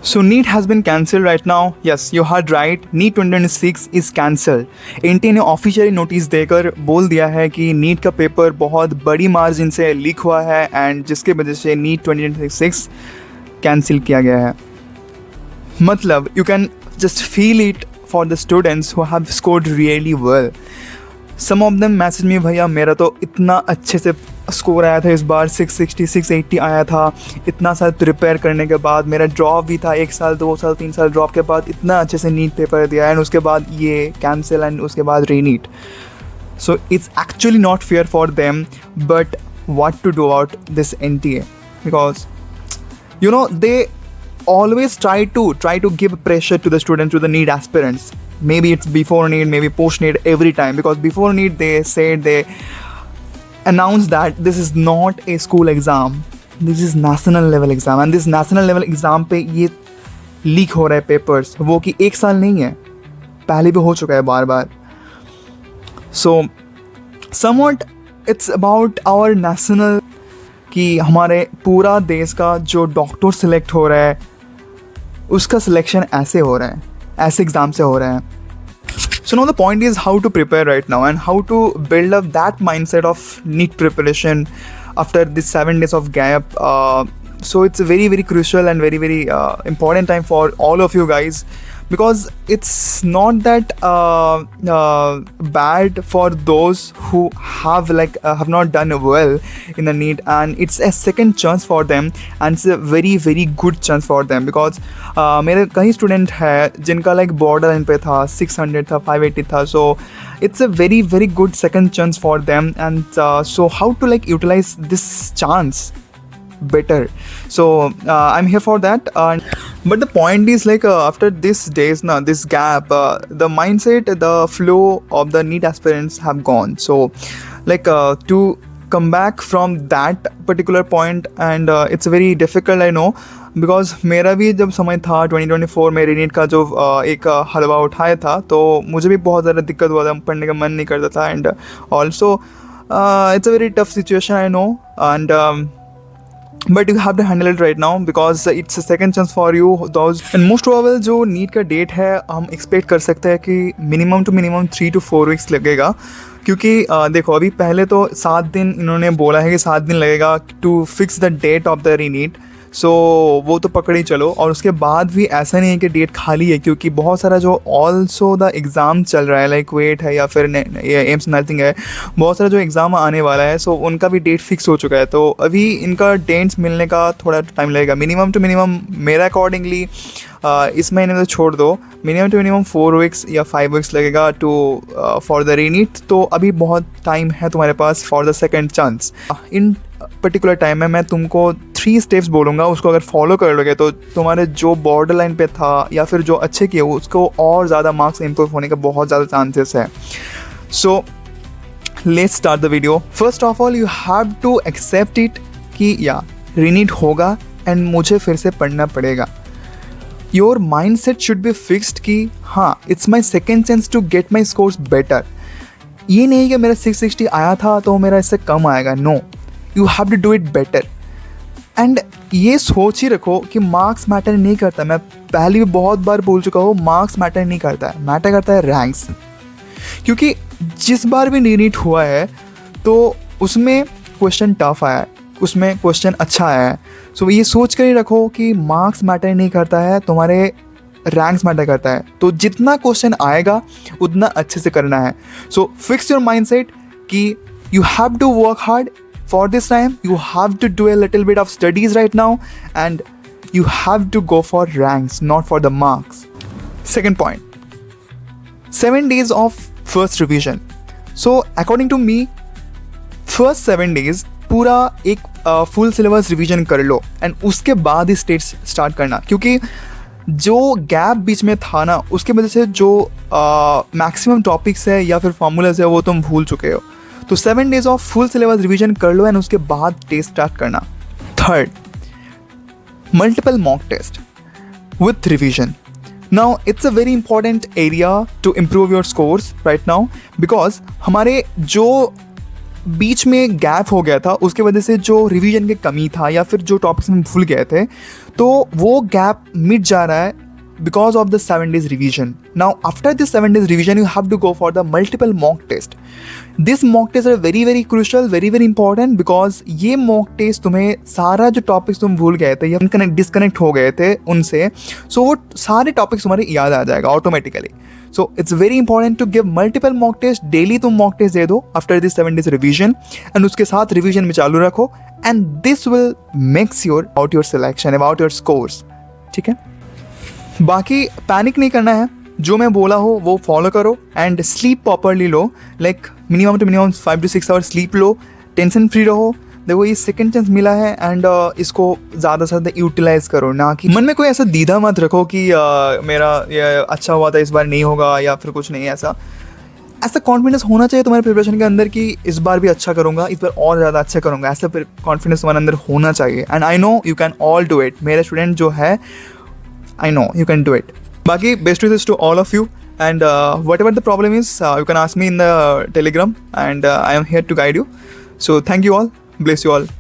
So NEET has been cancelled right now. Yes, you heard right. NEET 2026 is cancelled. NTA ने officially notice देकर बोल दिया है कि नीट का पेपर बहुत बड़ी मार्जिन से लीक हुआ है एंड जिसके वजह से नीट 2026 कैंसिल किया गया है. मतलब you can just feel it for the students who have scored really well. Some of them message में, भैया मेरा तो इतना अच्छे से स्कोर आया था इस बार, 660 680 आया था. इतना साल प्रिपेयर करने के बाद मेरा ड्रॉप भी था, 1 साल 2 साल 3 साल ड्रॉप के बाद इतना अच्छे से नीट पेपर दिया एंड उसके बाद ये कैंसिल एंड उसके बाद re NEET. So it's actually not fair for them, but what to do about this NTA, because you know they always try to give pressure to the students, to the NEET aspirants. Maybe it's before NEET, maybe post NEET, every time, because before NEET they announced that this is not a school exam, this is national level exam, and this national level exam पे ये leak हो रहा है papers, वो कि 1 साल नहीं है, पहले भी हो चुका है बार बार. So somewhat it's about our national, कि हमारे पूरा देश का जो डॉक्टर सिलेक्ट हो रहा है उसका सिलेक्शन ऐसे हो रहा है, ऐसे एग्ज़ाम से हो रहा है. So now the point is how to prepare right now and how to build up that mindset of NEET preparation after this 7 days of gap. So it's a very very crucial and very very important time for all of you guys, because it's not that bad for those who have not done well in the NEET, and it's a second chance for them and it's a very very good chance for them, because मेरे कई student है जिनका border line पे था, 600 था, 580 था. So it's a very very good second chance for them, and so how to utilize this chance better. So I'm here for that, but the point is after this days now, this gap, the mindset, the flow of the NEET aspirants have gone. So to come back from that particular point, and it's very difficult, I know, because मेरा भी जब समय था 2024 में रीनीट का जो एक हलवा उठाया था, तो मुझे भी बहुत ज़्यादा दिक्कत हुआ था, पढ़ने का मन नहीं करता था, and also it's a very tough situation, I know, and but you have to handle it right now because it's a second chance for you those. And most probable जो नीट का डेट है हम expect कर सकते हैं कि minimum to minimum 3 to 4 weeks लगेगा, क्योंकि देखो अभी पहले तो 7 दिन इन्होंने बोला है कि 7 दिन लगेगा to fix the date of the reNEET. So वो तो पकड़ ही चलो, और उसके बाद भी ऐसा नहीं है कि डेट खाली है, क्योंकि बहुत सारा जो ऑल्सो द एग्ज़ाम चल रहा है वेट है या फिर एम्स नर्सिंग है, बहुत सारा जो एग्ज़ाम आने वाला है, सो उनका भी डेट फिक्स हो चुका है. तो अभी इनका डेट्स मिलने का थोड़ा टाइम लगेगा. मिनिमम टू मिनिमम मेरा अकॉर्डिंगली इस महीने में तो छोड़ दो, मिनिमम टू मिनिमम 4 weeks या 5 weeks लगेगा टू फॉर द रीनीट. तो अभी बहुत टाइम है तुम्हारे पास फॉर द सेकेंड चांस. इन पर्टिकुलर टाइम में मैं तुमको 3 steps बोलूँगा, उसको अगर फॉलो कर लोगे तो तुम्हारे जो बॉर्डर लाइन पे था या फिर जो अच्छे किए उसको और ज़्यादा मार्क्स इम्प्रूव होने का बहुत ज़्यादा चांसेस है. So let's start the video. First of all you have to accept it कि या रीनीट होगा एंड मुझे फिर से पढ़ना पड़ेगा. Your mind set should be fixed कि हाँ it's my second chance to get my scores better. ये नहीं कि मेरा 660 आया था तो मेरा इससे कम आएगा. No, you have to do it better. And ये सोच ही रखो कि मार्क्स मैटर नहीं करता. मैं पहले भी बहुत बार बोल चुका हूँ, मार्क्स मैटर नहीं करता है, मैटर करता है रैंक्स. क्योंकि जिस बार भी रीनीट हुआ है तो उसमें क्वेश्चन टफ आया है, उसमें क्वेश्चन अच्छा आया है. सो ये सोच कर ही रखो कि मार्क्स मैटर नहीं करता है, तुम्हारे रैंक्स मैटर करता है. तो जितना क्वेश्चन आएगा उतना अच्छे से करना है. So fix your mind set कि you have to work hard. For this time, you have to do a little bit of studies right now, and you have to go for ranks, not for the marks. Second point, 7 days of first revision. So according to me, first 7 days पूरा एक full syllabus revision कर लो, and उसके बाद ही states start करना, क्योंकि जो gap बीच में था ना उसके वजह से जो मैक्सिमम टॉपिक्स है या फिर फॉर्मूलाज है वो तुम भूल चुके हो. तो 7 days of full syllabus revision कर लो एंड उसके बाद टेस्ट स्टार्ट करना. Third, multiple mock test with revision. Now it's a very important area to improve your scores right now, because हमारे जो बीच में गैप हो गया था, उसके वजह से जो रिवीजन की कमी था या फिर जो टॉपिक्स में भूल गए थे, तो वो गैप मिट जा रहा है because of the 7 days revision. Now after this 7 days revision you have to go for the multiple mock test. This mock test are very crucial, very important, because ये mock test तुम्हें सारा जो topics तुम भूल गए थे या disconnect हो गए थे उनसे, so वो सारे topics तुम्हारे याद आ जाएगा automatically. So it's very important to give multiple mock test. Daily तुम mock test दे दो after this 7 days revision, and उसके साथ revision में चालू रखो, and this will makes your about your selection, about your scores. ठीक है, बाकी पैनिक नहीं करना है, जो मैं बोला हो वो फॉलो करो एंड स्लीप प्रॉपरली लो, like minimum to minimum 5 to 6 hours sleep लो, टेंशन फ्री रहो. देखो ये सेकंड चांस मिला है एंड इसको ज़्यादा से ज़्यादा यूटिलाइज करो, ना कि मन में कोई ऐसा दीदा मत रखो कि मेरा ये अच्छा हुआ था इस बार नहीं होगा या फिर कुछ नहीं. ऐसा कॉन्फिडेंस होना चाहिए तुम्हारे प्रिपरेशन के अंदर कि इस बार भी अच्छा करूँगा, इस बार और ज़्यादा अच्छा करूँगा, ऐसा कॉन्फिडेंस तुम्हारे अंदर होना चाहिए. And I know you can all do it. मेरे स्टूडेंट जो है, I know you can do it. Baki, best wishes to all of you, and whatever the problem is, you can ask me in the Telegram, and I am here to guide you. So thank you all. Bless you all.